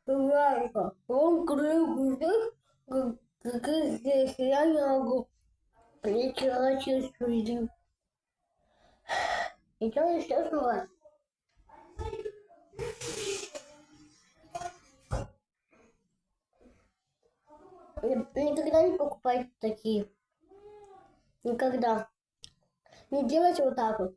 Лайка, он крылья, как здесь я не могу. Прилетела через призыв. И что еще у вас? Никогда не покупайте такие. Никогда. Не делайте вот так вот.